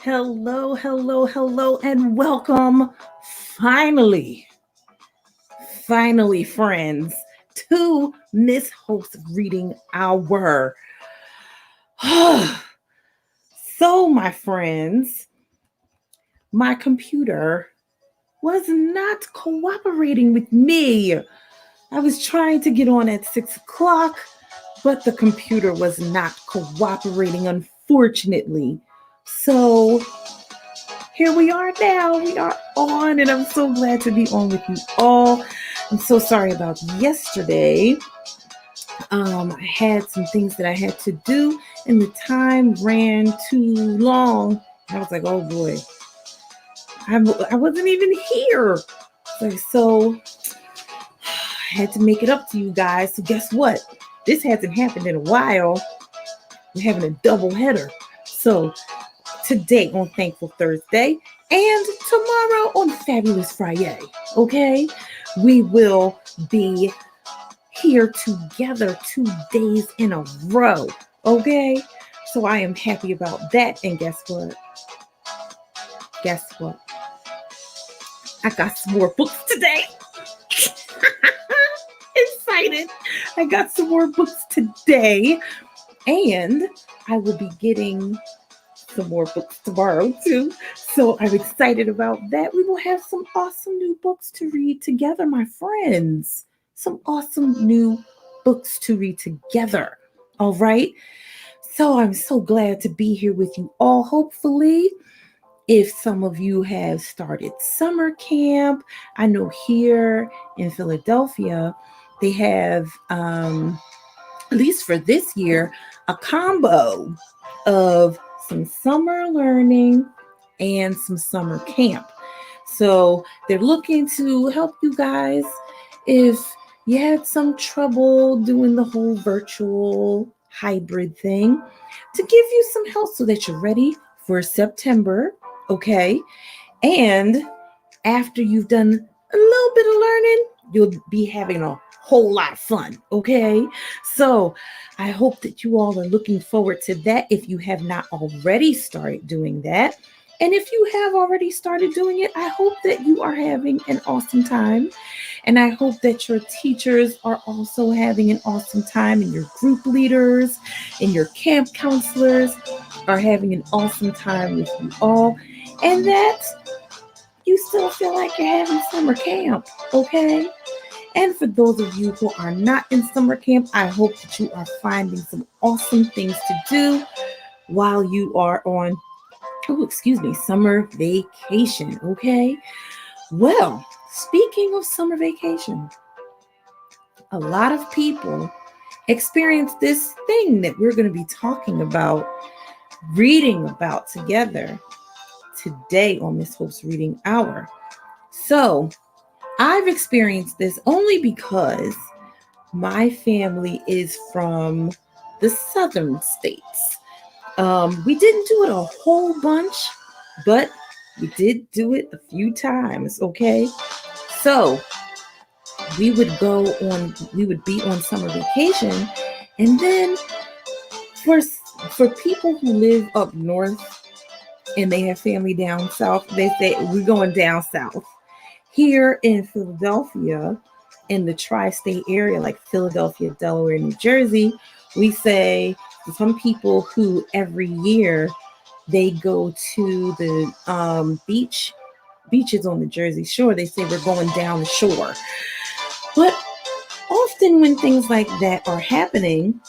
Hello, hello, hello, and welcome finally, friends, to Miss Hope's Reading Hour. So, my friends, my computer was not cooperating with me. I was trying to get on at 6 o'clock, but the computer was not cooperating, unfortunately. So, here we are now. We are on, and I'm so glad to be on with you all. I'm so sorry about yesterday. I had some things that I had to do, and the time ran too long. I was like, oh boy, I wasn't even here. So I had to make it up to you guys. So guess what? This hasn't happened in a while. We're having a double header. So today on Thankful Thursday and tomorrow on Fabulous Friday, okay? We will be here together 2 days in a row, okay? So I am happy about that. And guess what? I got some more books today. Excited. I got some more books today. And I will be getting some more books tomorrow too. So I'm excited about that. We will have some awesome new books to read together, my friends. Some awesome new books to read together. All right. So I'm so glad to be here with you all. Hopefully, if some of you have started summer camp, I know here in Philadelphia, they have, at least for this year, a combo of some summer learning and some summer camp. So they're looking to help you guys if you had some trouble doing the whole virtual hybrid thing, to give you some help so that you're ready for September, okay? And after you've done a little bit of learning, you'll be having a whole lot of fun, okay? So I hope that you all are looking forward to that if you have not already started doing that. And if you have already started doing it, I hope that you are having an awesome time. And I hope that your teachers are also having an awesome time, and your group leaders and your camp counselors are having an awesome time with you all. And that you still feel like you're having summer camp, okay? And for those of you who are not in summer camp, I hope that you are finding some awesome things to do while you are on, summer vacation, okay? Well, speaking of summer vacation, a lot of people experience this thing that we're going to be talking about, reading about together today on Miss Hope's Reading Hour. So, I've experienced this only because my family is from the southern states. We didn't do it a whole bunch, but we did do it a few times, okay? So we would be on summer vacation, and then for people who live up north and they have family down south, they say we're going down south. Here in Philadelphia, in the tri-state area, like Philadelphia, Delaware, New Jersey, we say some people who every year they go to the beaches on the Jersey Shore, they say we're going down the shore. But often when things like that are happening,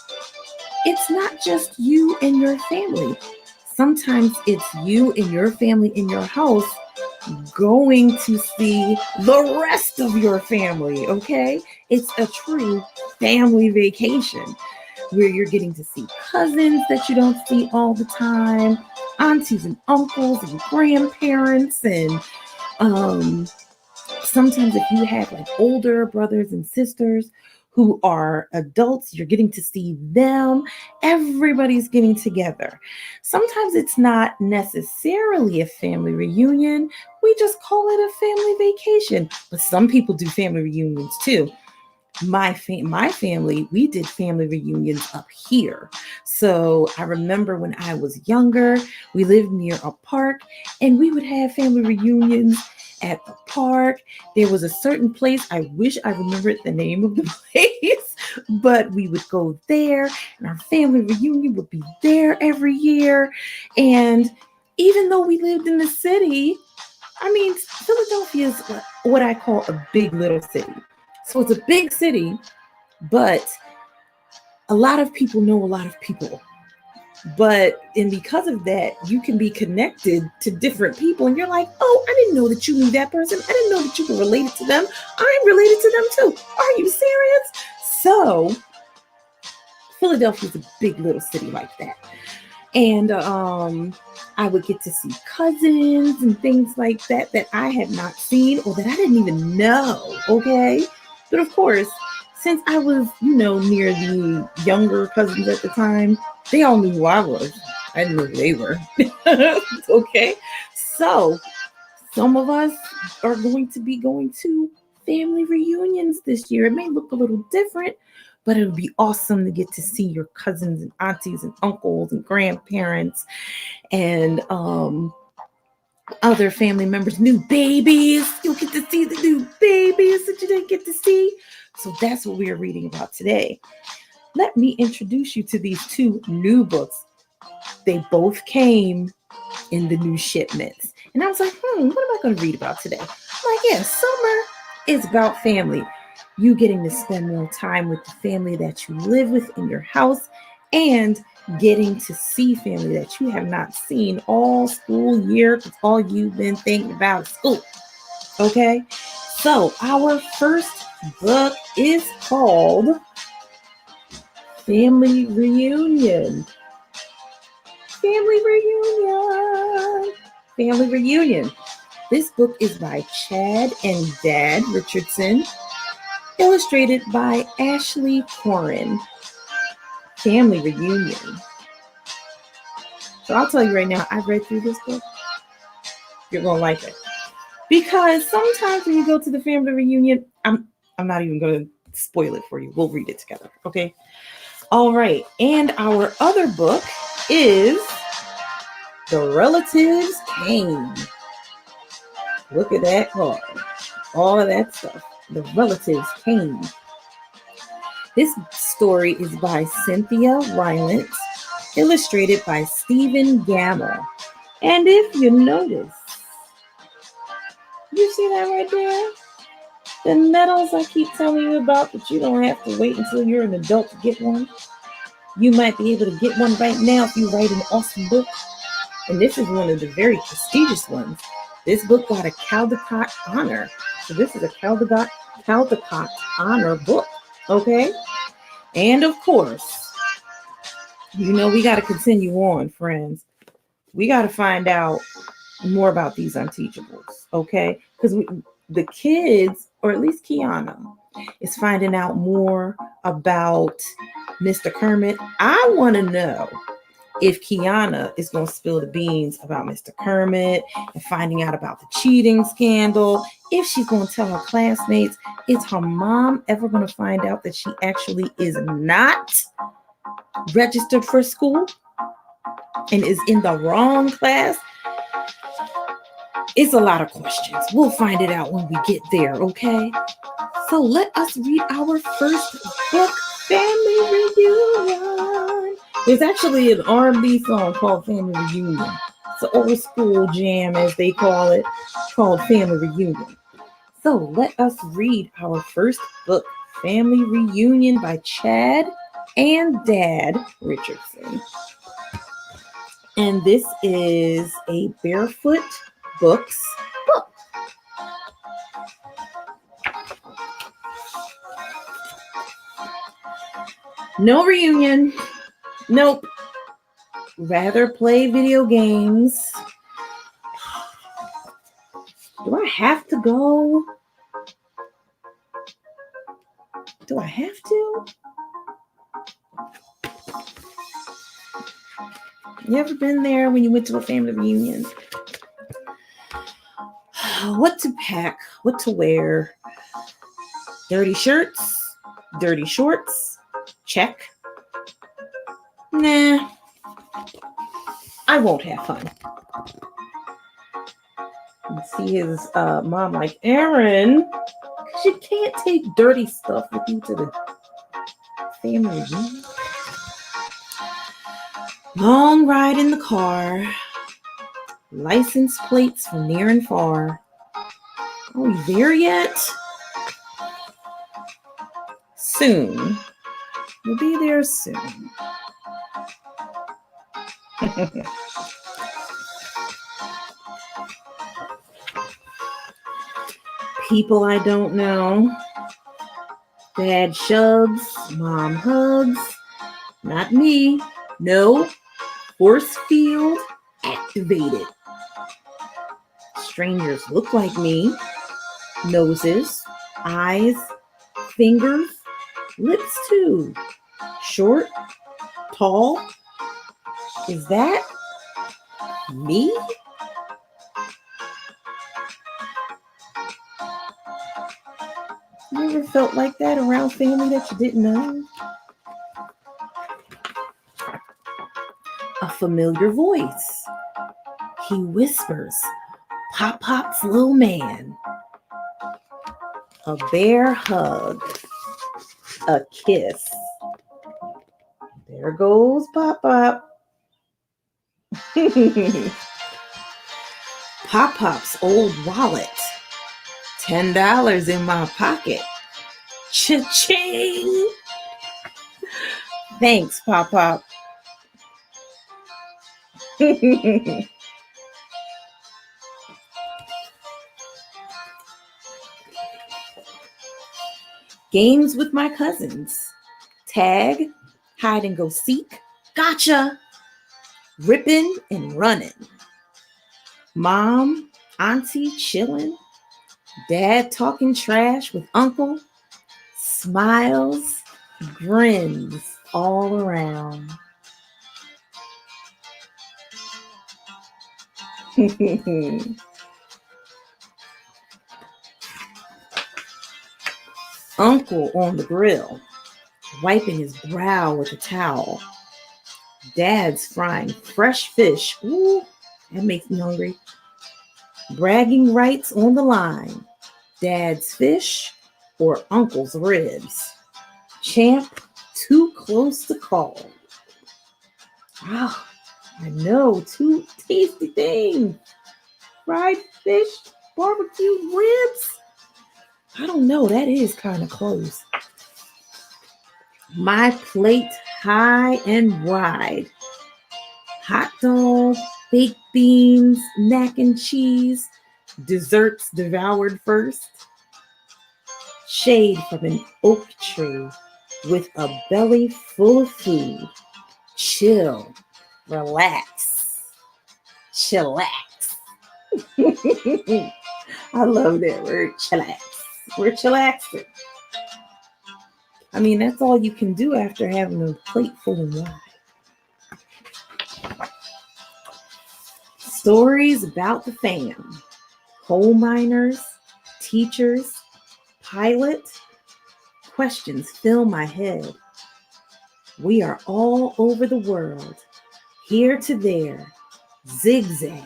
it's not just you and your family. Sometimes it's you and your family in your house going to see the rest of your family, okay? It's a true family vacation where you're getting to see cousins that you don't see all the time, aunties and uncles and grandparents, and sometimes if you have like older brothers and sisters who are adults, you're getting to see them. Everybody's getting together. Sometimes it's not necessarily a family reunion. We just call it a family vacation. But some people do family reunions too. my family, we did family reunions up here. So I remember when I was younger, we lived near a park and we would have family reunions at the park. There was a certain place, I wish I remembered the name of the place, but we would go there and our family reunion would be there every year. And even though we lived in the city, I mean, Philadelphia is what I call a big little city. So it's a big city, but a lot of people know a lot of people. And because of that, you can be connected to different people. And you're like, oh, I didn't know that you knew that person. I didn't know that you were related to them. I'm related to them too. Are you serious? So Philadelphia is a big little city like that. And I would get to see cousins and things like that that I had not seen or that I didn't even know. Okay. But of course, since I was, near the younger cousins at the time, they all knew who I was. I didn't know who they were. Okay. So some of us are going to be going to family reunions this year. It may look a little different, but it'll be awesome to get to see your cousins and aunties and uncles and grandparents and other family members, new babies. You'll get to see the new babies that you didn't get to see. So that's what we are reading about today. Let me introduce you to these two new books. They both came in the new shipments. And I was like, what am I going to read about today? I'm like, yeah, summer is about family. You getting to spend more time with the family that you live with in your house and getting to see family that you have not seen all school year because all you've been thinking about is school. Okay? So our first book is called Family Reunion. Family Reunion. Family Reunion. This book is by Chad and Dad Richardson, illustrated by Ashley Corin. Family Reunion. So I'll tell you right now, I've read through this book. You're going to like it. Because sometimes when you go to the family reunion, I'm not even going to spoil it for you. We'll read it together, okay? All right. And our other book is The Relatives Came. Look at that card. All of that stuff. The Relatives Came. This story is by Cynthia Rylant, illustrated by Stephen Gamma. And if you notice, you see that right there? The medals I keep telling you about that you don't have to wait until you're an adult to get one. You might be able to get one right now if you write an awesome book. And this is one of the very prestigious ones. This book got a Caldecott honor. So this is a Caldecott honor book. Okay? And of course, we got to continue on, friends. We got to find out more about these Unteachables, okay? Because the kids, or at least Kiana, is finding out more about Mr. Kermit. I want to know if Kiana is going to spill the beans about Mr. Kermit and finding out about the cheating scandal. If she's going to tell her classmates, is her mom ever going to find out that she actually is not registered for school and is in the wrong class? It's a lot of questions. We'll find it out when we get there, okay? So let us read our first book, Family Reunion. There's actually an R&B song called Family Reunion. It's an old school jam, as they call it, called Family Reunion. So let us read our first book, Family Reunion by Chad and Dad Richardson. And this is a Barefoot Books book. No reunion. Nope. Rather play video games. Do I have to go? Do I have to? You ever been there when you went to a family reunion? What to pack, what to wear. Dirty shirts, Dirty shorts, check. Nah, I won't have fun. You see his mom like, Aaron, because you can't take dirty stuff with you to the family room. Long ride in the car. License plates from near and far. Are we there yet? Soon. We'll be there soon. People I don't know. Dad shoves, mom hugs. Not me. No. Force field activated. Strangers look like me. Noses, eyes, fingers, lips too. Short, tall. Is that me? You ever felt like that around family that you didn't know? A familiar voice. He whispers, Pop-Pop's little man. A bear hug. A kiss. There goes Pop-Pop. Pop-Pop's old wallet. $10 in my pocket. Cha-ching! Thanks, Pop-Pop. Games with my cousins. Tag, hide and go seek. Gotcha! Ripping and running. Mom, auntie chilling. Dad talking trash with uncle. Smiles, grins all around. Uncle on the grill, wiping his brow with a towel. Dad's frying fresh fish. Ooh, that makes me hungry. Bragging rights on the line. Dad's fish or uncle's ribs. Champ, too close to call. Wow, I know, two tasty things. Fried fish, barbecue ribs. I don't know, that is kind of close. My plate high and wide. Hot dog, baked beans, mac and cheese, desserts devoured first. Shade from an oak tree with a belly full of food. Chill, relax, chillax. I love that word, chillax. We're chillaxing. I mean, that's all you can do after having a plate full and wide. Stories about the fam. Coal miners, teachers, pilot. Questions fill my head. We are all over the world, here to there, zigzag,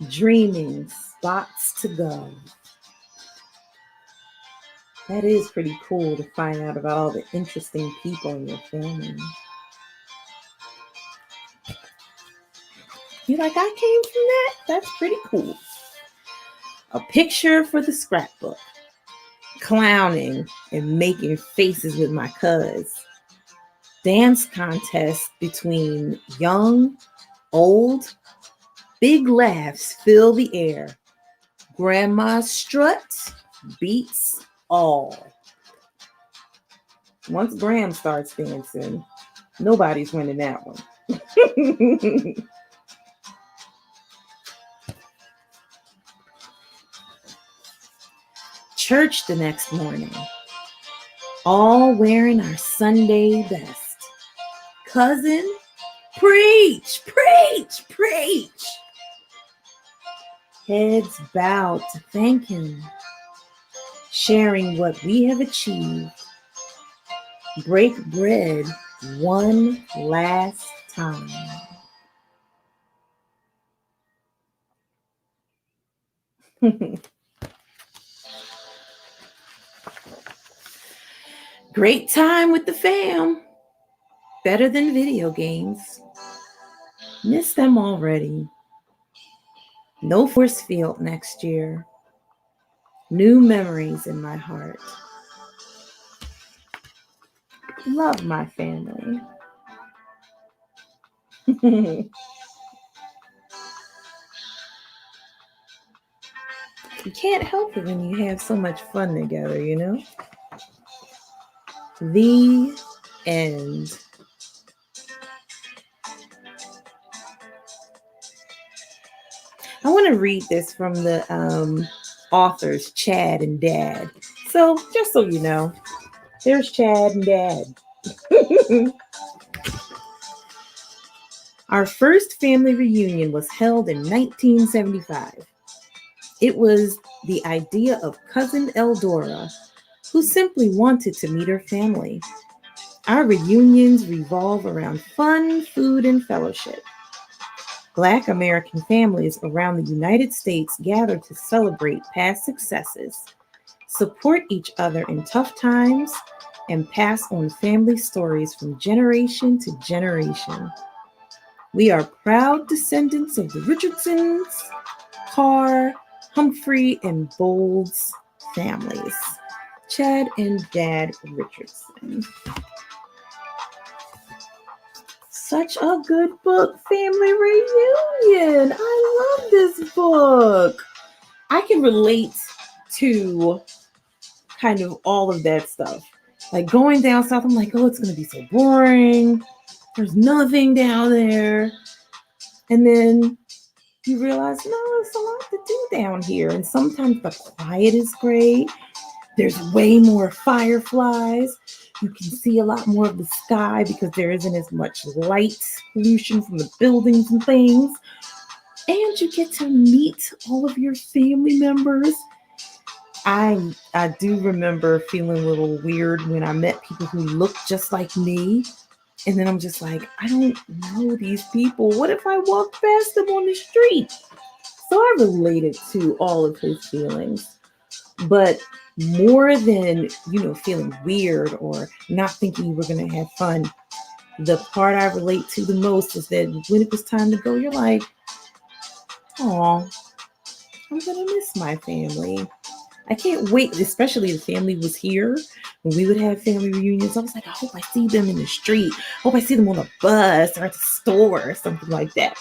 dreaming spots to go. That is pretty cool to find out about all the interesting people in your family. You're like, I came from that? That's pretty cool. A picture for the scrapbook. Clowning and making faces with my cuz. Dance contest between young, old. Big laughs fill the air. Grandma's strut beats all. Once Graham starts dancing, nobody's winning that one. Church the next morning, all wearing our Sunday best. Cousin, preach, preach, preach. Heads bowed to thank him, sharing what we have achieved. break bread one last time. Great time with the fam. Better than video games. Miss them already. No force field next year. New memories in my heart. Love my family. You can't help it when you have so much fun together, you know? The end. I want to read this from the authors, Chad and Dad. So, just so you know, there's Chad and Dad. Our first family reunion was held in 1975. It was the idea of cousin Eldora, who simply wanted to meet her family. Our reunions revolve around fun, food, and fellowship. Black American families around the United States gather to celebrate past successes, support each other in tough times, and pass on family stories from generation to generation. We are proud descendants of the Richardsons, Carr, Humphrey, and Bowles families. Chad and Dad Richardson. Such a good book, Family Reunion. I love this book. I can relate to kind of all of that stuff. Like going down south, I'm like, oh, it's going to be so boring. There's nothing down there. And then you realize, no, there's a lot to do down here. And sometimes the quiet is great. There's way more fireflies. You can see a lot more of the sky because there isn't as much light pollution from the buildings and things. And you get to meet all of your family members. I do remember feeling a little weird when I met people who looked just like me. And then I'm just like, I don't know these people. What if I walked past them on the street? So I related to all of his feelings. But more than, feeling weird or not thinking you were going to have fun, the part I relate to the most is that when it was time to go, you're like, oh, I'm going to miss my family. I can't wait, especially the family was here. When we would have family reunions, I was like, I hope I see them in the street. I hope I see them on a bus or at the store or something like that.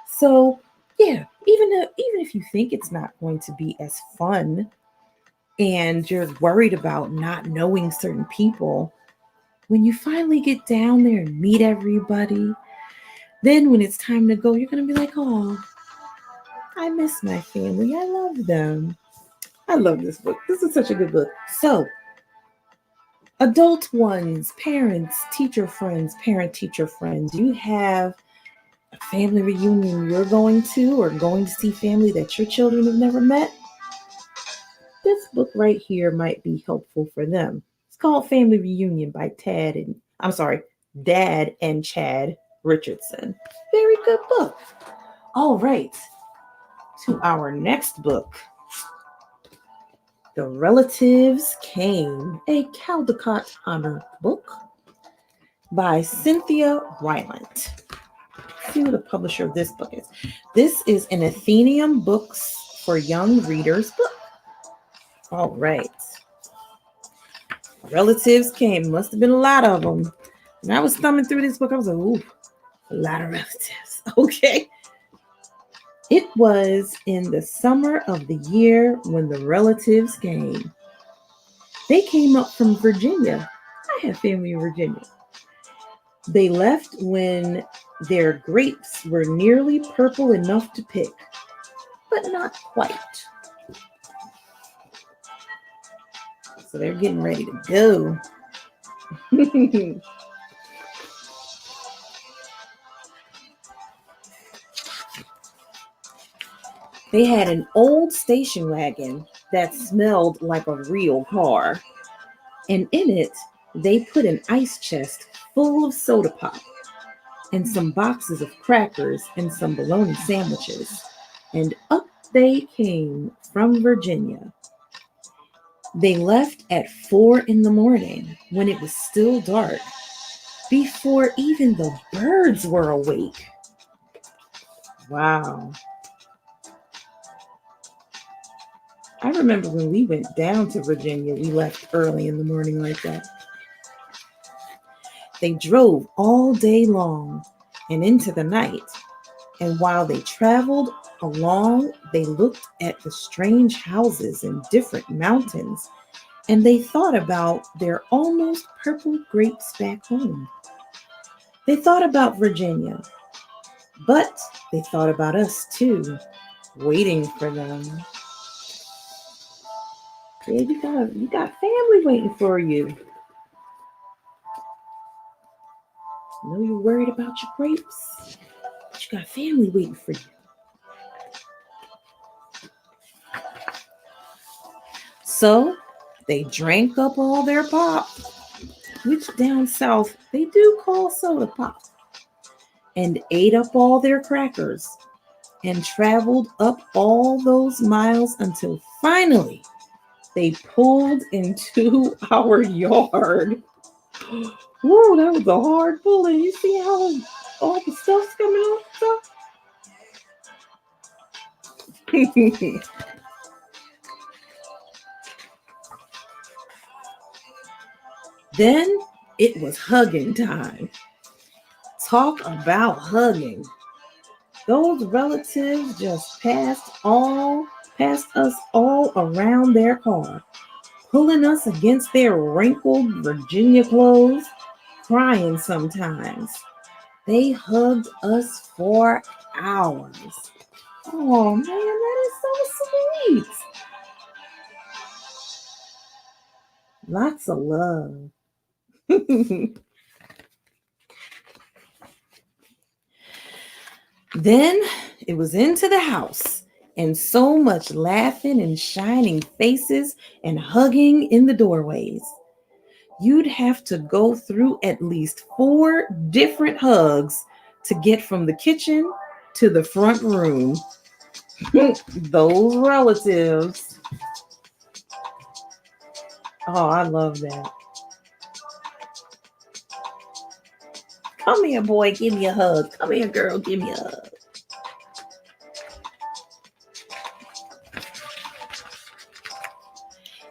So, yeah, even if you think it's not going to be as fun and you're worried about not knowing certain people, when you finally get down there and meet everybody, then when it's time to go, you're going to be like, oh, I miss my family. I love them. I love this book. This is such a good book. So, adult ones, parents, teacher friends, parent-teacher friends, you have a family reunion you're going to or going to see family that your children have never met. This book right here might be helpful for them. It's called Family Reunion by Dad and Chad Richardson. Very good book. All right, to our next book. The Relatives Came, a Caldecott Honor book by Cynthia Rylant. Let's see who the publisher of this book is. This is an Athenaeum Books for Young Readers book. All right. Relatives Came. Must have been a lot of them. When I was thumbing through this book, I was like, ooh, a lot of relatives. Okay. It was in the summer of the year when the relatives came. They came up from Virginia. I have family in Virginia. They left when their grapes were nearly purple enough to pick, but not quite. So they're getting ready to go. They had an old station wagon that smelled like a real car. And in it, They put an ice chest full of soda pop and some boxes of crackers and some bologna sandwiches. And up they came from Virginia. They left at 4 in the morning when it was still dark, before even the birds were awake. Wow. I remember when we went down to Virginia, we left early in the morning like that. They drove all day long and into the night. And while they traveled along, they looked at the strange houses in different mountains, and they thought about their almost purple grapes back home. They thought about Virginia, but they thought about us too, waiting for them. Yeah, you got family waiting for you. I know you're worried about your grapes, but you got family waiting for you. So they drank up all their pop, which down south they do call soda pop, and ate up all their crackers and traveled up all those miles until finally they pulled into our yard. Whoa, that was a hard pulling. You see how all the stuff's coming off? Then it was hugging time. Talk about hugging. Those relatives just passed us all around their car, pulling us against their wrinkled Virginia clothes, crying sometimes. They hugged us for hours. Oh man, that is so sweet. Lots of love. Then it was into the house, and so much laughing and shining faces and hugging in the doorways. You'd have to go through at least 4 different hugs to get from the kitchen to the front room. Those relatives. Oh, I love that. Come here, boy, give me a hug. Come here, girl, give me a hug.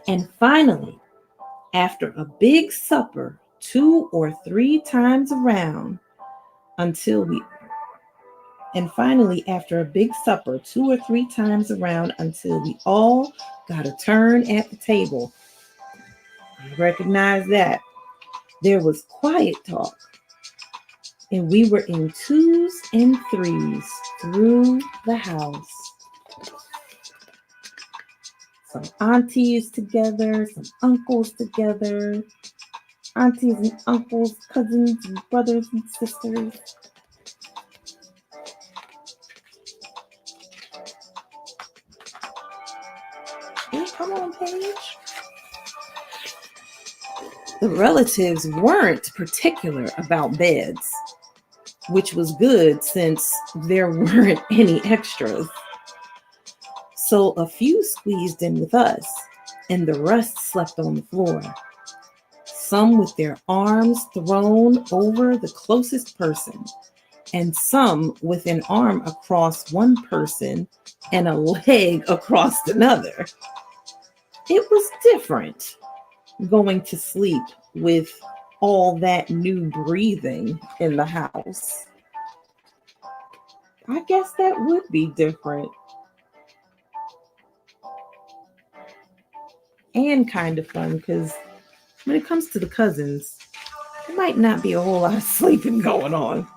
And finally, after a big supper, 2 or 3 times around, until we after a big supper 2 or 3 times around until we all got a turn at the table. I recognize that. There was quiet talk, and we were in 2s and 3s through the house. Some aunties together, some uncles together, aunties and uncles, cousins and brothers and sisters. Hey, come on, Paige. The relatives weren't particular about beds, which was good since there weren't any extras. So a few squeezed in with us, and the rest slept on the floor. Some with their arms thrown over the closest person, and some with an arm across one person and a leg across another. It was different going to sleep with all that new breathing in the house. I guess that would be different. And kind of fun because when it comes to the cousins, there might not be a whole lot of sleeping going on.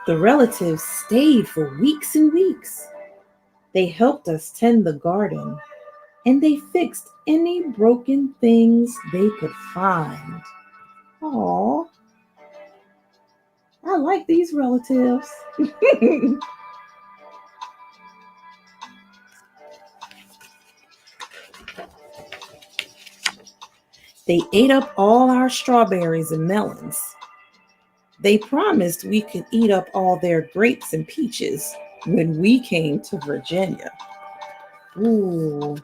The relatives stayed for weeks and weeks. They helped us tend the garden, and they fixed any broken things they could find. Aw, I like these relatives. They ate up all our strawberries and melons. They promised we could eat up all their grapes and peaches when we came to Virginia. Ooh,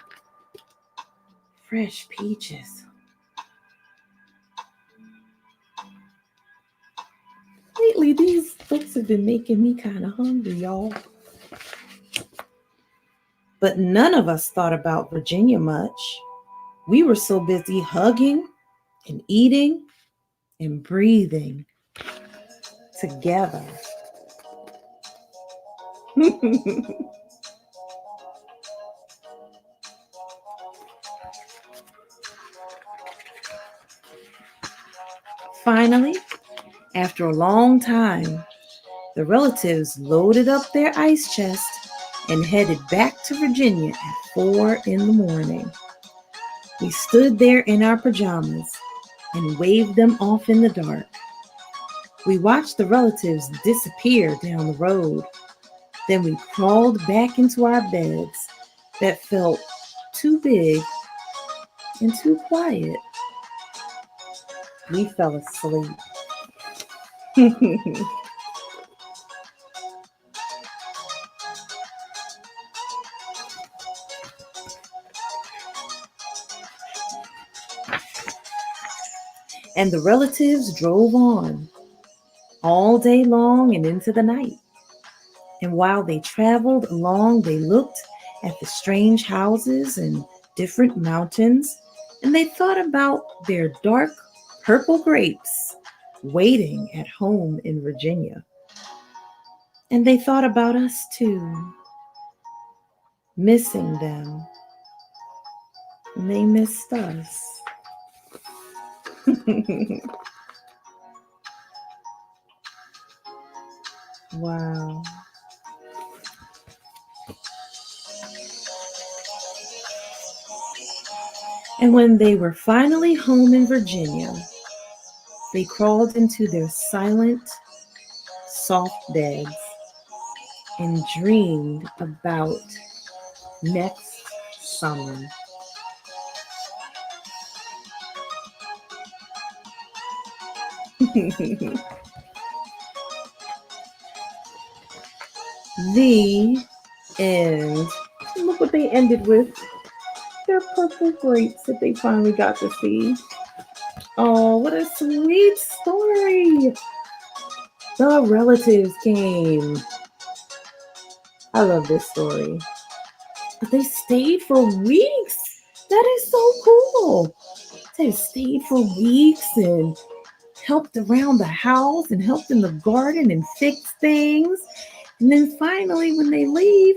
fresh peaches. Lately, these books have been making me kind of hungry, y'all. But none of us thought about Virginia much. We were so busy hugging and eating and breathing together. Finally, after a long time, the relatives loaded up their ice chest and headed back to Virginia at 4 in the morning. We stood there in our pajamas and waved them off in the dark. We watched the relatives disappear down the road. Then we crawled back into our beds that felt too big and too quiet. We fell asleep. And the relatives drove on all day long and into the night. And while they traveled along, they looked at the strange houses and different mountains, and they thought about their dark purple grapes waiting at home in Virginia. And they thought about us too, missing them. And they missed us. Wow. And when they were finally home in Virginia, they crawled into their silent, soft beds and dreamed about next summer. The end. Look what they ended with. Their purple grapes that they finally got to see. Oh, what a sweet story. The relatives came. I love this story. But they stayed for weeks. That is so cool. They stayed for weeks and helped around the house and helped in the garden and fixed things. And then finally, when they leave,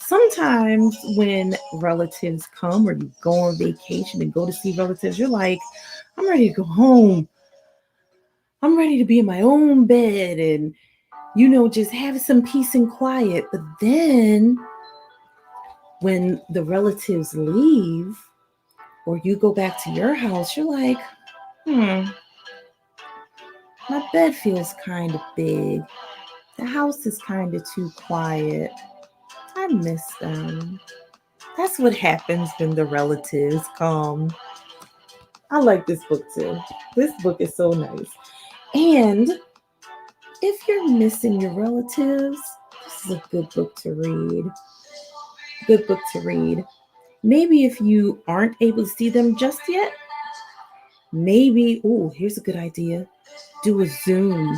sometimes when relatives come or you go on vacation and go to see relatives, you're like, I'm ready to go home. I'm ready to be in my own bed and, just have some peace and quiet. But then when the relatives leave or you go back to your house, you're like, my bed feels kind of big. The house is kind of too quiet. I miss them. That's what happens when the relatives come. I like this book too. This book is so nice. And if you're missing your relatives, this is a good book to read. Good book to read. Maybe if you aren't able to see them just yet, here's a good idea. Do a Zoom.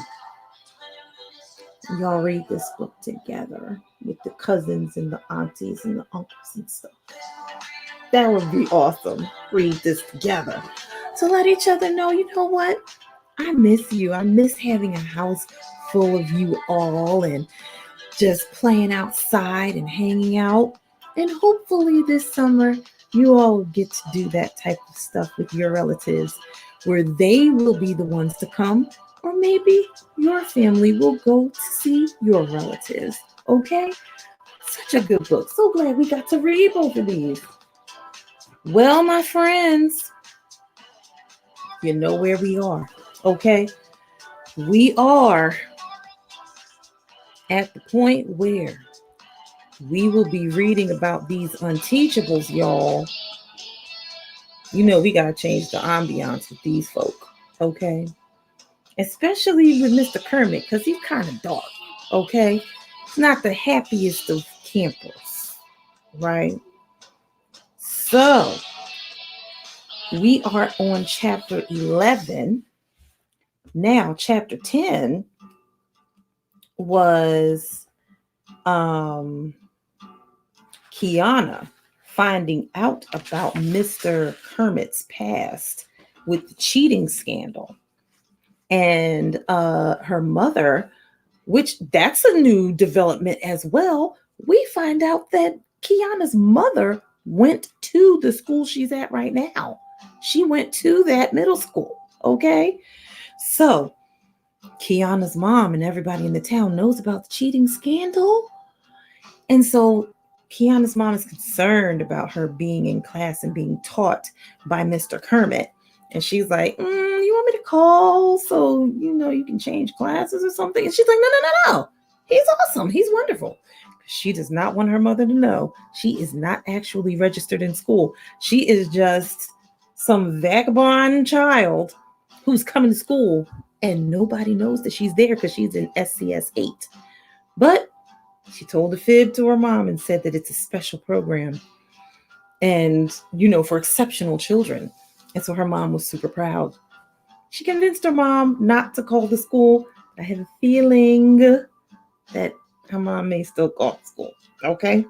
Y'all read this book together with the cousins and the aunties and the uncles and stuff. That would be awesome. Read this together. To let each other know, you know what? I miss you. I miss having a house full of you all and just playing outside and hanging out. And hopefully this summer, you all will get to do that type of stuff with your relatives where they will be the ones to come, or maybe your family will go to see your relatives. Okay? Such a good book. So glad we got to read both of these. Well, my friends, you know where we are. Okay? We are at the point where we will be reading about these Unteachables, y'all. We got to change the ambiance with these folk, okay? Especially with Mr. Kermit, because he's kind of dark, okay? It's not the happiest of campers, right? So we are on chapter 11. Now, chapter 10 was Kiana finding out about Mr. Kermit's past with the cheating scandal. And her mother, which that's a new development as well. We find out that Kiana's mother went to the school she's at right now. She went to that middle school. Okay. So Kiana's mom and everybody in the town knows about the cheating scandal. And so Kiana's mom is concerned about her being in class and being taught by Mr. Kermit. And she's like, you want me to call so, you can change classes or something? And she's like, no. He's awesome. He's wonderful. She does not want her mother to know she is not actually registered in school. She is just some vagabond child who's coming to school and nobody knows that she's there because she's in SCS 8. But she told a fib to her mom and said that it's a special program and, for exceptional children. And so her mom was super proud. She convinced her mom not to call the school. I have a feeling that her mom may still call the school. Okay.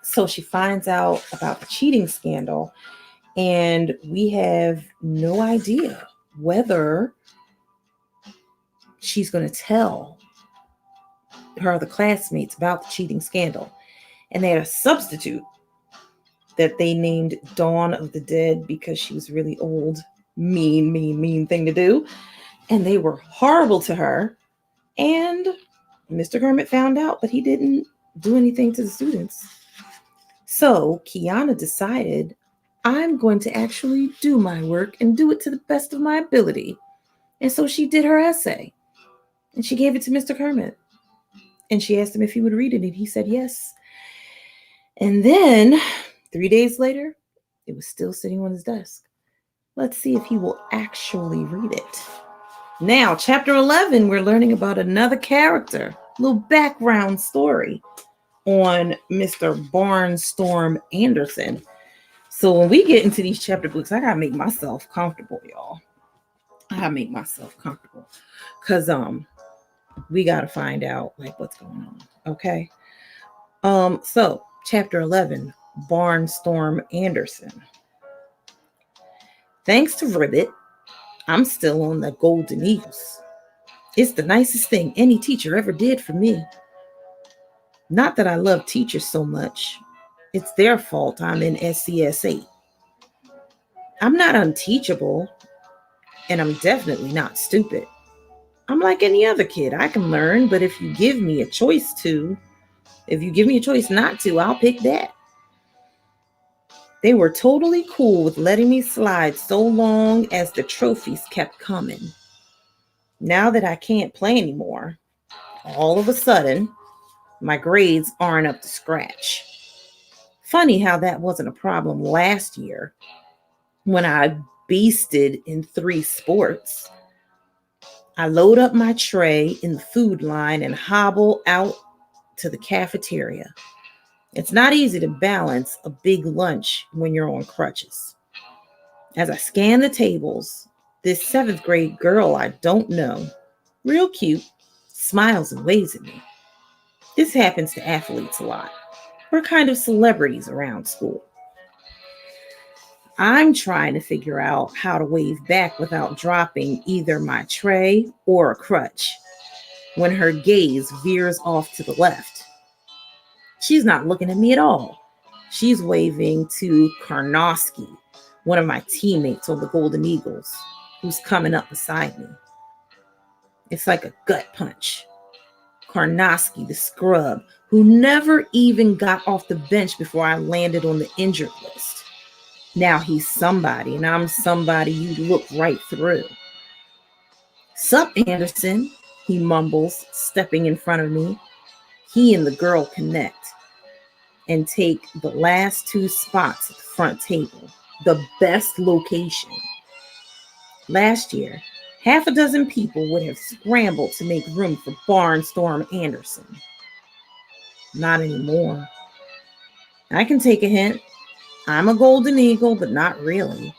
So she finds out about the cheating scandal, and we have no idea whether she's going to tell her other classmates about the cheating scandal. And they had a substitute that they named Dawn of the Dead because she was really old. Mean thing to do. And they were horrible to her. And Mr. Kermit found out, but he didn't do anything to the students. So Kiana decided, I'm going to actually do my work and do it to the best of my ability. And so she did her essay. And she gave it to Mr. Kermit. And she asked him if he would read it, and he said yes. And then 3 days later, it was still sitting on his desk. Let's see if he will actually read it. Now, chapter 11, we're learning about another character, a little background story on Mr. Barnstorm Anderson. So when we get into these chapter books, I gotta make myself comfortable, y'all. I gotta make myself comfortable. Because we gotta find out what's going on. Okay. So chapter 11, Barnstorm Anderson. Thanks to Ribbit, I'm still on the Golden Eagles. It's the nicest thing any teacher ever did for me. Not that I love teachers so much. It's their fault I'm in SCS 8. I'm not unteachable, and I'm definitely not stupid. I'm like any other kid. I can learn, but if you give me a choice not to, I'll pick that. They were totally cool with letting me slide so long as the trophies kept coming. Now that I can't play anymore, all of a sudden, my grades aren't up to scratch. Funny how that wasn't a problem last year when I beasted in 3 sports. I load up my tray in the food line and hobble out to the cafeteria. It's not easy to balance a big lunch when you're on crutches. As I scan the tables, this 7th grade girl I don't know, real cute, smiles and waves at me. This happens to athletes a lot. We're kind of celebrities around school. I'm trying to figure out how to wave back without dropping either my tray or a crutch when her gaze veers off to the left. She's not looking at me at all. She's waving to Karnowski, one of my teammates on the Golden Eagles, who's coming up beside me. It's like a gut punch. Karnowski, the scrub, who never even got off the bench before I landed on the injured list. Now he's somebody, and I'm somebody you look right through. Sup, Anderson, he mumbles, stepping in front of me. He and the girl connect and take the last 2 spots at the front table. the best location. Last year, half a dozen people would have scrambled to make room for Barnstorm Anderson. Not anymore. I can take a hint. I'm a golden eagle, but not really.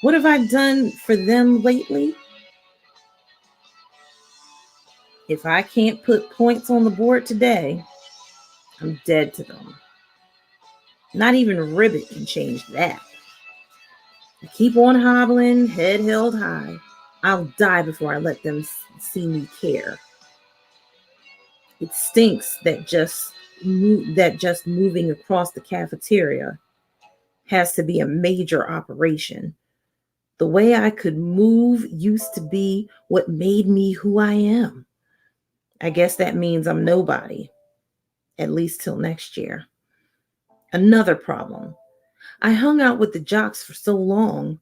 What have I done for them lately? If I can't put points on the board today, I'm dead to them. Not even Ribbit can change that. I keep on hobbling, head held high. I'll die before I let them see me care. It stinks that just moving across the cafeteria has to be a major operation. The way I could move used to be what made me who I am. I guess that means I'm nobody, at least till next year. Another problem. I hung out with the jocks for so long,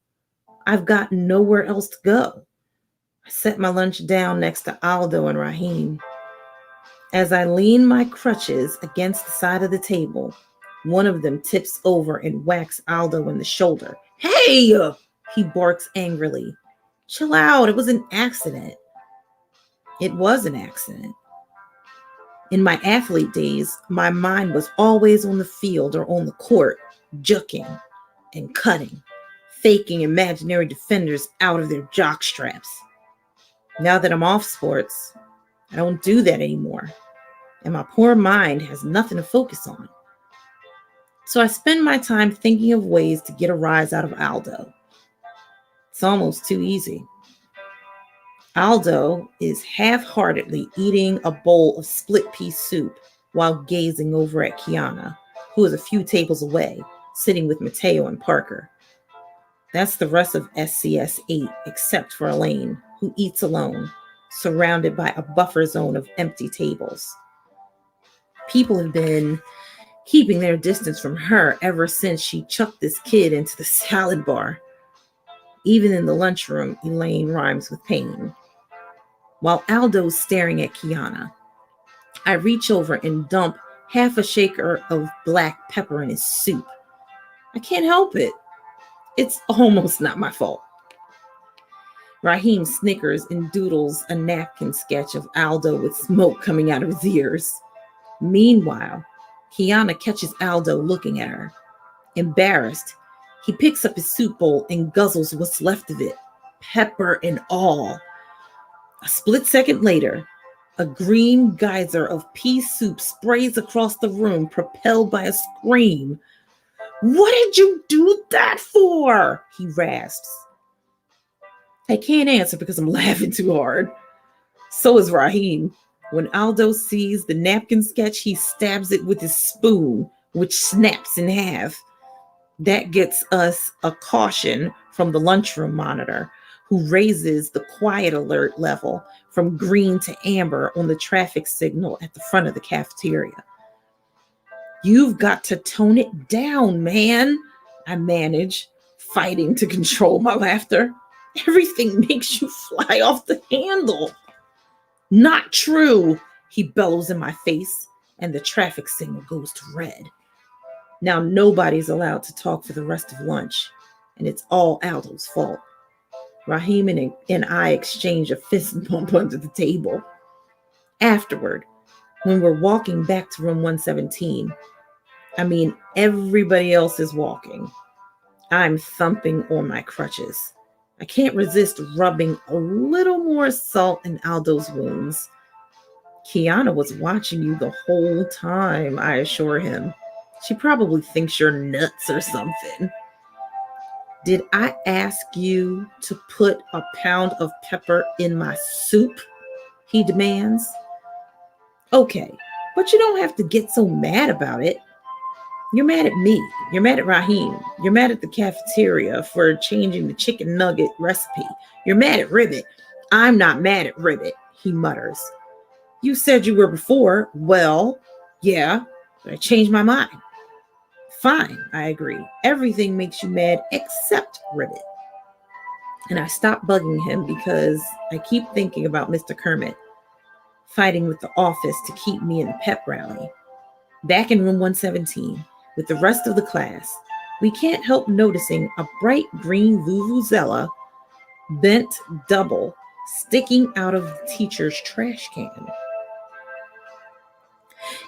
I've got nowhere else to go. I set my lunch down next to Aldo and Raheem. As I lean my crutches against the side of the table, one of them tips over and whacks Aldo in the shoulder. Hey! He barks angrily. Chill out, it was an accident. It was an accident. In my athlete days, my mind was always on the field or on the court, jucking and cutting, faking imaginary defenders out of their jock straps. Now that I'm off sports, I don't do that anymore, and my poor mind has nothing to focus on. So I spend my time thinking of ways to get a rise out of Aldo. It's almost too easy. Aldo is half-heartedly eating a bowl of split-pea soup while gazing over at Kiana, who is a few tables away, sitting with Mateo and Parker. That's the rest of SCS 8, except for Elaine, who eats alone, surrounded by a buffer zone of empty tables. People have been keeping their distance from her ever since she chucked this kid into the salad bar. Even in the lunchroom, Elaine rhymes with pain. While Aldo's staring at Kiana, I reach over and dump half a shaker of black pepper in his soup. I can't help it. It's almost not my fault. Raheem snickers and doodles a napkin sketch of Aldo with smoke coming out of his ears. Meanwhile, Kiana catches Aldo looking at her. Embarrassed, he picks up his soup bowl and guzzles what's left of it, pepper and all. A split second later, a green geyser of pea soup sprays across the room, propelled by a scream. What did you do that for? He rasps. I can't answer because I'm laughing too hard. So is Raheem. When Aldo sees the napkin sketch, he stabs it with his spoon, which snaps in half. That gets us a caution from the lunchroom monitor, who raises the quiet alert level from green to amber on the traffic signal at the front of the cafeteria. You've got to tone it down, man, I manage, fighting to control my laughter. Everything makes you fly off the handle. Not true, he bellows in my face, and the traffic signal goes to red. Now nobody's allowed to talk for the rest of lunch, and it's all Aldo's fault. Raheem and I exchange a fist bump under the table. Afterward, when we're walking back to room 117, everybody else is walking, I'm thumping on my crutches. I can't resist rubbing a little more salt in Aldo's wounds. Kiana was watching you the whole time, I assure him. She probably thinks you're nuts or something. Did I ask you to put a pound of pepper in my soup? He demands. Okay, but you don't have to get so mad about it. You're mad at me. You're mad at Raheem. You're mad at the cafeteria for changing the chicken nugget recipe. You're mad at Ribbit. I'm not mad at Ribbit, he mutters. You said you were before. Well, yeah, but I changed my mind. Fine, I agree. Everything makes you mad except Ribbit. And I stop bugging him because I keep thinking about Mr. Kermit fighting with the office to keep me in the pep rally. Back in room 117, with the rest of the class, we can't help noticing a bright green vuvuzela bent double sticking out of the teacher's trash can.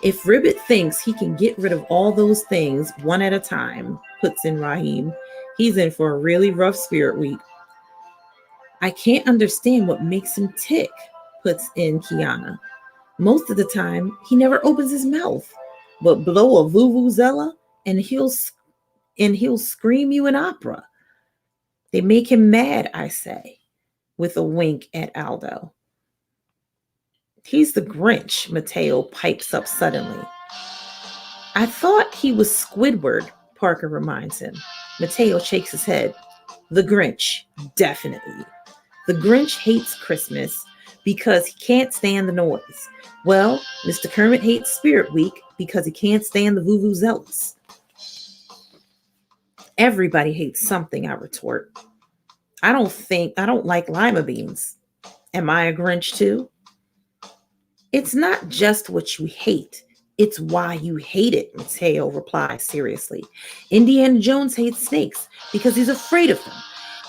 If Ribbit thinks he can get rid of all those things one at a time, puts in Raheem, he's in for a really rough spirit week. I can't understand what makes him tick, puts in Kiana. Most of the time, he never opens his mouth, but blow a vuvuzela and he'll scream you an opera. They make him mad, I say, with a wink at Aldo. He's the Grinch, Mateo pipes up suddenly. I thought he was Squidward, Parker reminds him. Mateo shakes his head. The Grinch, definitely. The Grinch hates Christmas because he can't stand the noise. Well, Mr. Kermit hates Spirit Week because he can't stand the vuvuzelas. Everybody hates something, I retort. I don't like lima beans. Am I a Grinch too? It's not just what you hate. It's why you hate it, Mateo replies seriously. Indiana Jones hates snakes because he's afraid of them.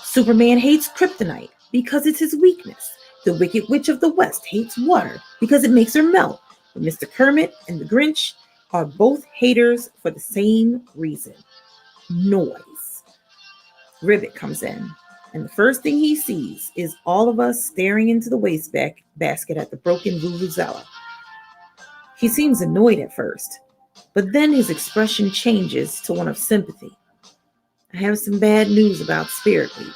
Superman hates kryptonite because it's his weakness. The Wicked Witch of the West hates water because it makes her melt. But Mr. Kermit and the Grinch are both haters for the same reason. Noise. Ribbit comes in, and the first thing he sees is all of us staring into the wastebasket at the broken vuvuzela. He seems annoyed at first, but then his expression changes to one of sympathy. I have some bad news about Spirit Week.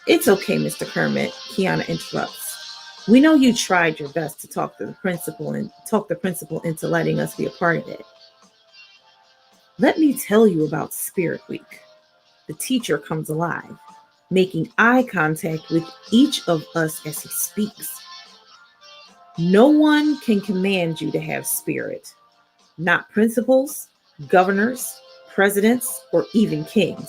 It's okay, Mr. Kermit, Kiana interrupts. We know you tried your best to talk the principal into letting us be a part of it. Let me tell you about Spirit Week. The teacher comes alive, making eye contact with each of us as he speaks. No one can command you to have spirit, not principals, governors, presidents, or even kings.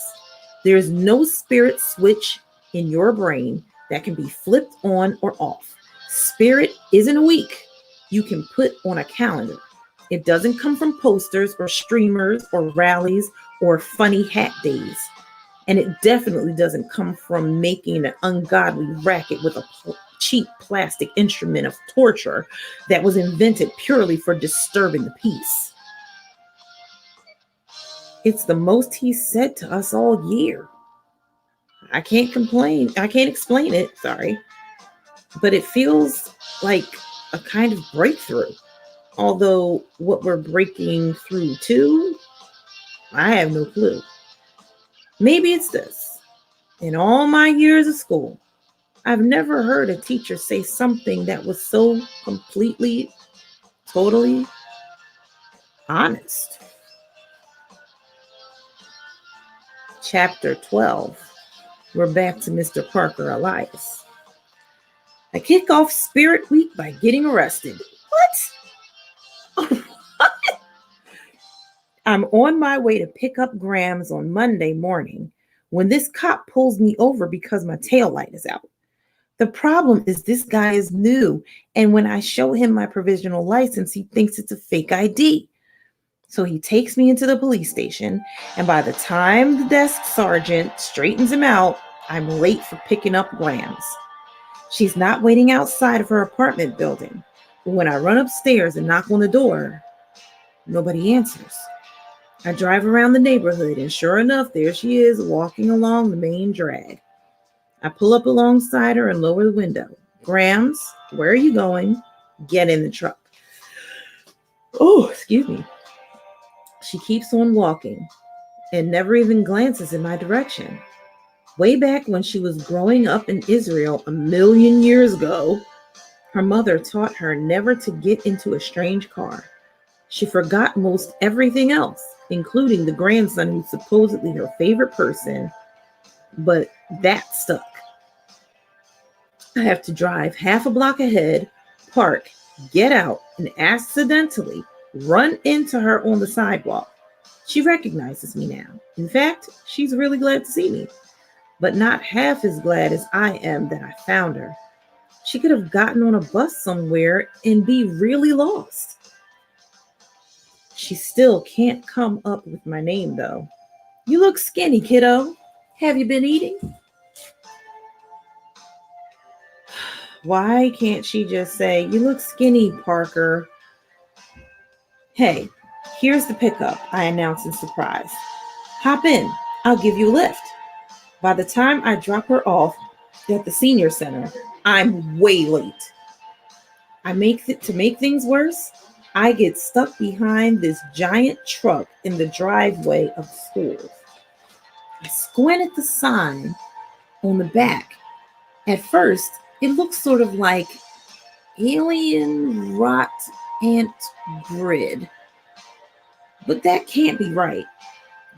There is no spirit switch in your brain that can be flipped on or off. Spirit isn't a week you can put on a calendar. It doesn't come from posters or streamers or rallies or funny hat days. And it definitely doesn't come from making an ungodly racket with a cheap plastic instrument of torture that was invented purely for disturbing the peace. It's the most he's said to us all year. I can't explain it, but it feels like a kind of breakthrough. Although what we're breaking through to, I have no clue. Maybe it's this. In all my years of school, I've never heard a teacher say something that was so completely, totally honest. Chapter 12. We're back to Mr. Parker Elias. I kick off Spirit Week by getting arrested. What? I'm on my way to pick up Grams on Monday morning when this cop pulls me over because my taillight is out. The problem is this guy is new, and when I show him my provisional license, he thinks it's a fake ID. So he takes me into the police station, and by the time the desk sergeant straightens him out, I'm late for picking up Grams. She's not waiting outside of her apartment building, but when I run upstairs and knock on the door, nobody answers. I drive around the neighborhood, and sure enough, there she is walking along the main drag. I pull up alongside her and lower the window. Grams, where are you going? Get in the truck. Oh, excuse me. She keeps on walking and never even glances in my direction. Way back when she was growing up in Israel 1,000,000 years ago, her mother taught her never to get into a strange car. She forgot most everything else, including the grandson who's supposedly her favorite person, but that stuck. I have to drive half a block ahead, park, get out, and accidentally run into her on the sidewalk. She recognizes me now. In fact, she's really glad to see me, but not half as glad as I am that I found her. She could have gotten on a bus somewhere and be really lost. She still can't come up with my name, though. You look skinny, kiddo. Have you been eating? Why can't she just say, you look skinny, Parker? Hey, here's the pickup, I announce in surprise. Hop in, I'll give you a lift. By the time I drop her off at the senior center, I'm way late. To make things worse, I get stuck behind this giant truck in the driveway of the school. I squint at the sign on the back. At first, it looks sort of like alien rot ant grid, but that can't be right.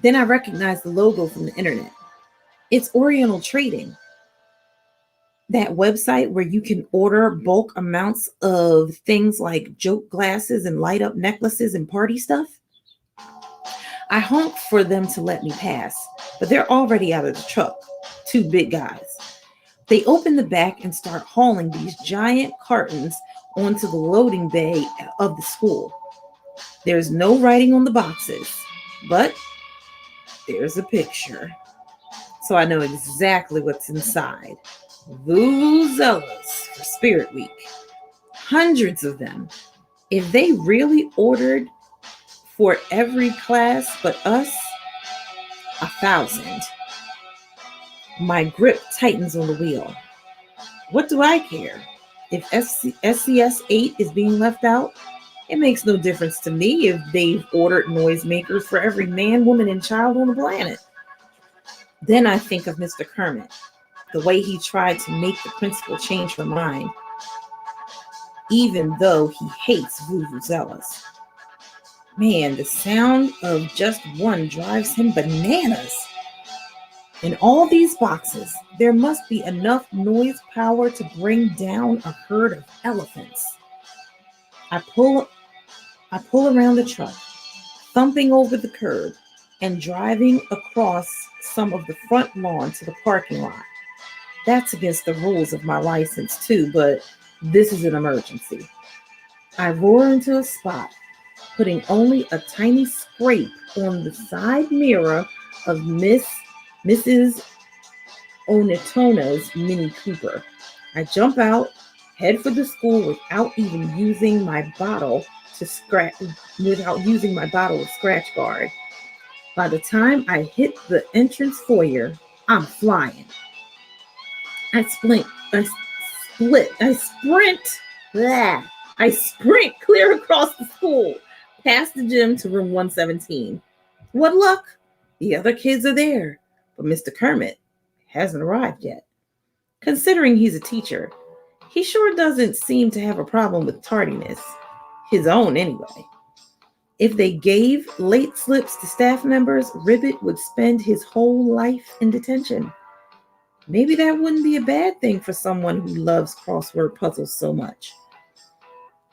Then I recognize the logo from the internet. It's Oriental Trading, that website where you can order bulk amounts of things like joke glasses and light up necklaces and party stuff. I honk for them to let me pass, but they're already out of the truck. Two big guys. They open the back and start hauling these giant cartons onto the loading bay of the school. There's no writing on the boxes, but there's a picture. So I know exactly what's inside. Vuvuzelas for Spirit Week. Hundreds of them. If they really ordered for every class but us, 1,000. My grip tightens on the wheel. What do I care? If SCS 8 is being left out, it makes no difference to me if they've ordered noisemakers for every man, woman, and child on the planet. Then I think of Mr. Kermit, the way he tried to make the principal change her mind, even though he hates vuvuzelas. Man, the sound of just one drives him bananas. In all these boxes, there must be enough noise power to bring down a herd of elephants. I pull around the truck, thumping over the curb and driving across some of the front lawn to the parking lot. That's against the rules of my license too, but this is an emergency. I roar into a spot, putting only a tiny scrape on the side mirror of Mrs. Onitona's Mini Cooper. I jump out, head for the school without using my bottle of scratch guard. By the time I hit the entrance foyer, I'm flying. I sprint clear across the school, past the gym to room 117. What luck? The other kids are there, but Mr. Kermit hasn't arrived yet. Considering he's a teacher, he sure doesn't seem to have a problem with tardiness. His own, anyway. If they gave late slips to staff members, Ribbit would spend his whole life in detention. Maybe that wouldn't be a bad thing for someone who loves crossword puzzles so much.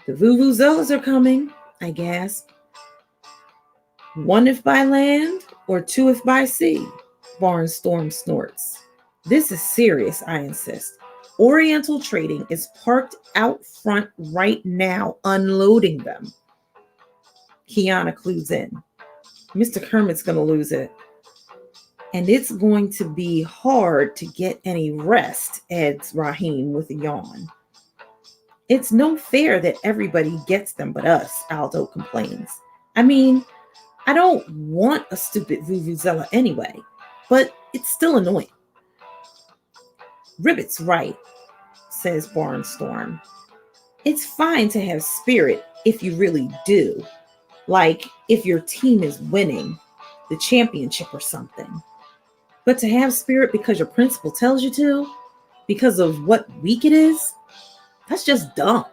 The vuvuzelas are coming, I gasp. 1 if by land or 2 if by sea, Barnstorm snorts. This is serious, I insist. Oriental Trading is parked out front right now, unloading them. Kiana clues in. Mr. Kermit's going to lose it. And it's going to be hard to get any rest, adds Raheem with a yawn. It's no fair that everybody gets them but us, Aldo complains. I mean, I don't want a stupid vuvuzela anyway, but it's still annoying. Ribbit's right, says Barnstorm. It's fine to have spirit if you really do. Like if your team is winning the championship or something. But to have spirit because your principal tells you to, because of what week it is, that's just dumb.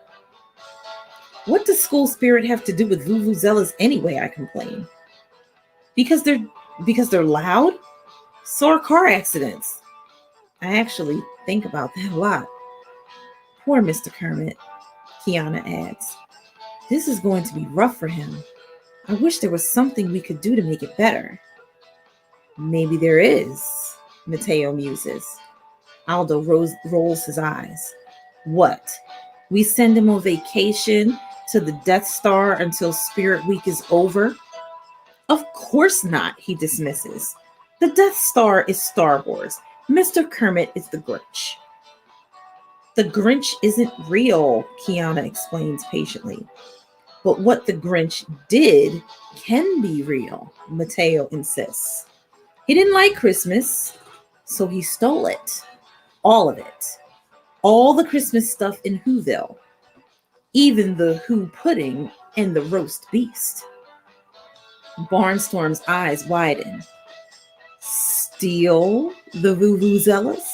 What does school spirit have to do with vuvuzelas anyway, I complain. Because they're loud? So are car accidents. I actually think about that a lot. Poor Mr. Kermit, Kiana adds. This is going to be rough for him. I wish there was something we could do to make it better. Maybe there is, Mateo muses. Aldo rolls his eyes. What? We send him on vacation to the Death Star until Spirit Week is over? Of course not, he dismisses. The Death Star is Star Wars. Mr. Kermit is the Grinch. The Grinch isn't real, Kiana explains patiently. But what the Grinch did can be real, Mateo insists. He didn't like Christmas, so he stole it. All of it. All the Christmas stuff in Whoville. Even the Who pudding and the roast beast. Barnstorm's eyes widen. Steal the Vuvuzelas?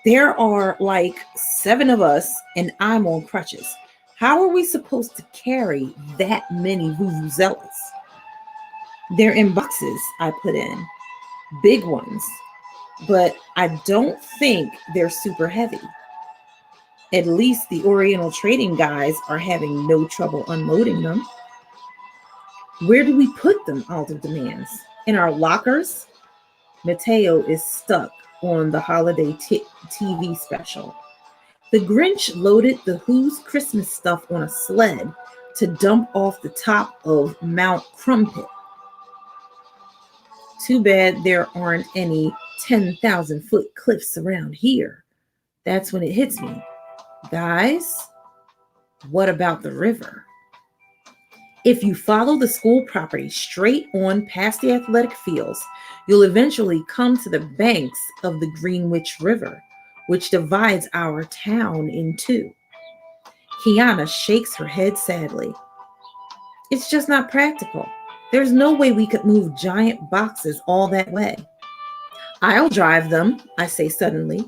There are like 7 of us and I'm on crutches. How are we supposed to carry that many Vuvuzelas? They're in boxes, I put in. Big ones. But I don't think they're super heavy. At least the Oriental trading guys are having no trouble unloading them. Where do we put them? Aldo demands. In our lockers? Mateo is stuck on the holiday TV special. The Grinch loaded the Who's Christmas stuff on a sled to dump off the top of Mount Crumpet. Too bad there aren't any 10,000-foot cliffs around here. That's when it hits me. Guys, what about the river? If you follow the school property straight on past the athletic fields, you'll eventually come to the banks of the Greenwich River, which divides our town in two. Kiana shakes her head sadly. It's just not practical. There's no way we could move giant boxes all that way. I'll drive them, I say suddenly.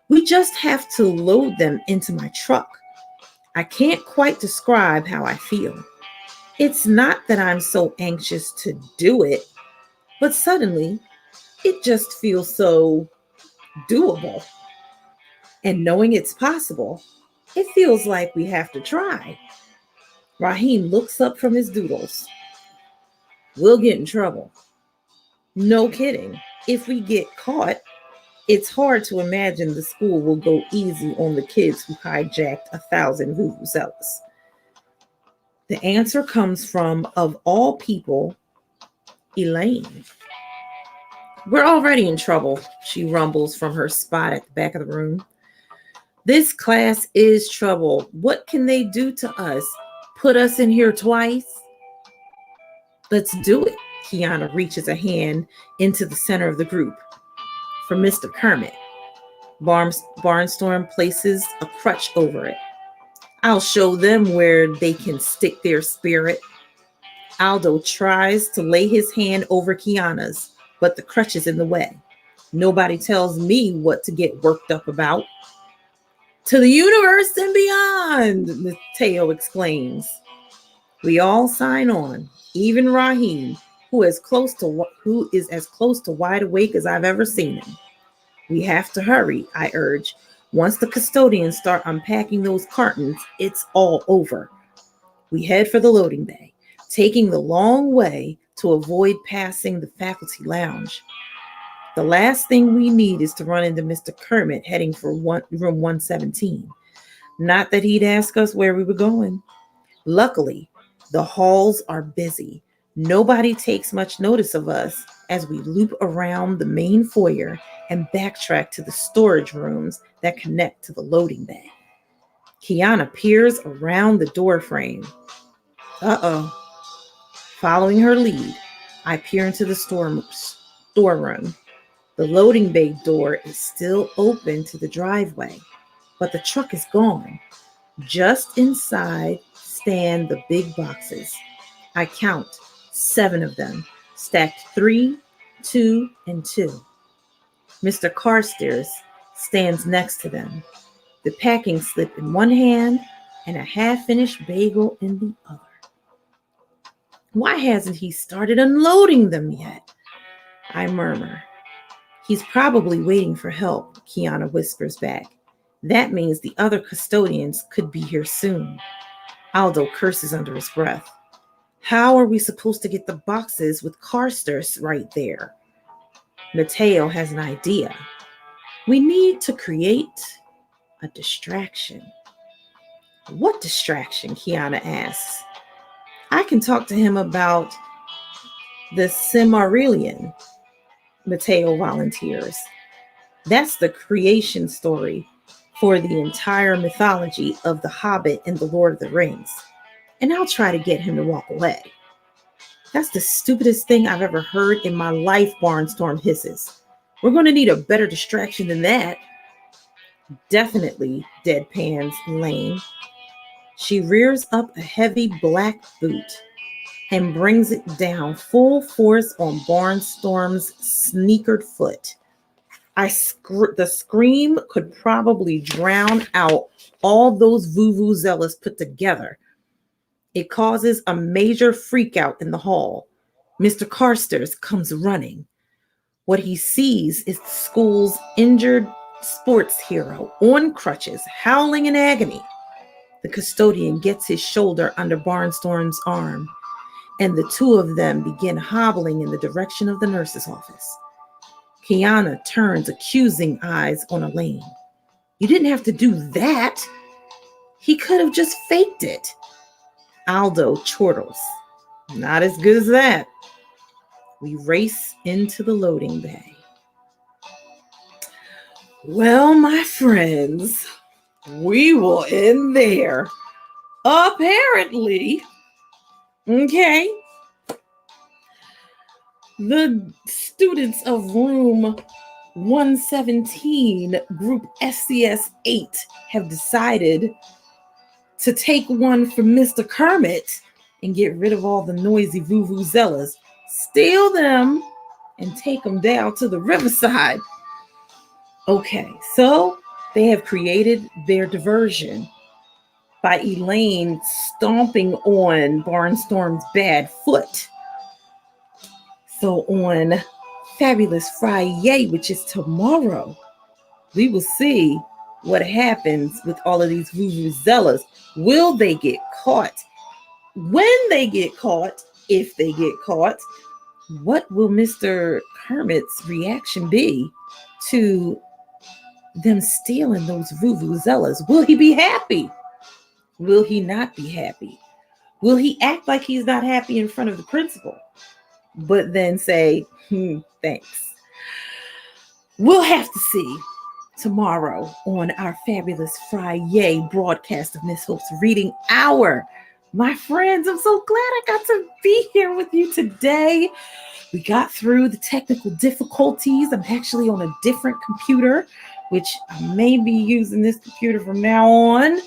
We just have to load them into my truck. I can't quite describe how I feel. It's not that I'm so anxious to do it, but suddenly it just feels so doable. And knowing it's possible, it feels like we have to try. Raheem looks up from his doodles. We'll get in trouble. No kidding. If we get caught, it's hard to imagine the school will go easy on the kids who hijacked 1,000 vuvuzelas. The answer comes from, of all people, Elaine. We're already in trouble, she rumbles from her spot at the back of the room. This class is trouble. What can they do to us? Put us in here twice? Let's do it. Kiana reaches a hand into the center of the group. For Mr. Kermit. Barnstorm places a crutch over it. I'll show them where they can stick their spirit. Aldo tries to lay his hand over Kiana's, but the crutch is in the way. Nobody tells me what to get worked up about. To the universe and beyond, Mateo exclaims. We all sign on, even Raheem, who is as close to wide awake as I've ever seen him. We have to hurry, I urge. Once the custodians start unpacking those cartons, it's all over. We head for the loading bay, taking the long way to avoid passing the faculty lounge. The last thing we need is to run into Mr. Kermit heading for room 117. Not that he'd ask us where we were going. Luckily, the halls are busy. Nobody takes much notice of us as we loop around the main foyer and backtrack to the storage rooms that connect to the loading bay. Kiana peers around the door frame. Uh-oh. Following her lead, I peer into the storeroom. The loading bay door is still open to the driveway, but the truck is gone. Just inside stand the big boxes. I count 7 of them, stacked 3, 2, and 2. Mr. Carstairs stands next to them, the packing slip in one hand and a half-finished bagel in the other. Why hasn't he started unloading them yet? I murmur. He's probably waiting for help, Kiana whispers back. That means the other custodians could be here soon. Aldo curses under his breath. How are we supposed to get the boxes with Carstairs right there? Mateo has an idea. We need to create a distraction. What distraction? Kiana asks. I can talk to him about the Silmarillion, Mateo volunteers. That's the creation story for the entire mythology of The Hobbit and The Lord of the Rings. And I'll try to get him to walk away. That's the stupidest thing I've ever heard in my life, Barnstorm hisses. We're going to need a better distraction than that. Definitely, deadpans Lane. She rears up a heavy black boot and brings it down full force on Barnstorm's sneakered foot. The scream could probably drown out all those vuvuzelas put together. It causes a major freakout in the hall. Mr. Carstairs comes running. What he sees is the school's injured sports hero on crutches, howling in agony. The custodian gets his shoulder under Barnstorm's arm, and the two of them begin hobbling in the direction of the nurse's office. Kiana turns accusing eyes on Elaine. You didn't have to do that. He could have just faked it. Aldo chortles. Not as good as that. We race into the loading bay. Well, my friends, we will end there. Apparently, okay, the students of room 117, group SCS 8, have decided to take one from Mr. Kermit and get rid of all the noisy vuvuzelas, steal them, and take them down to the riverside. Okay, so they have created their diversion by Elaine stomping on Barnstorm's bad foot. So on Fabulous Friday, which is tomorrow, we will see what happens with all of these vuvuzelas. Will they get caught? When they get caught, if they get caught, what will Mr. Kermit's reaction be to them stealing those vuvuzelas? Will he be happy? Will he not be happy? Will he act like he's not happy in front of the principal, but then say, thanks? We'll have to see tomorrow on our Fabulous Friday broadcast of Miss Hope's Reading Hour. My friends, I'm so glad I got to be here with you today. We got through the technical difficulties. I'm actually on a different computer, which I may be using this computer from now on,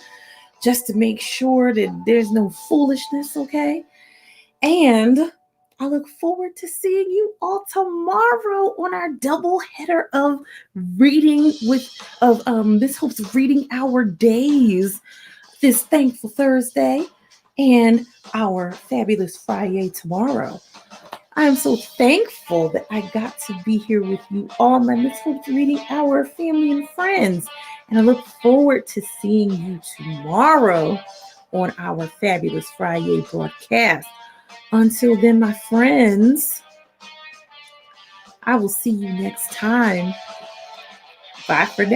just to make sure that there's no foolishness, okay? And I look forward to seeing you all tomorrow on our double header of reading of Miss Hope's Reading Hour days, this Thankful Thursday and our Fabulous Friday tomorrow. I am so thankful that I got to be here with you all, my Miss Hope's Reading Hour family and friends. And I look forward to seeing you tomorrow on our Fabulous Friday broadcast. Until then, my friends, I will see you next time. Bye for now.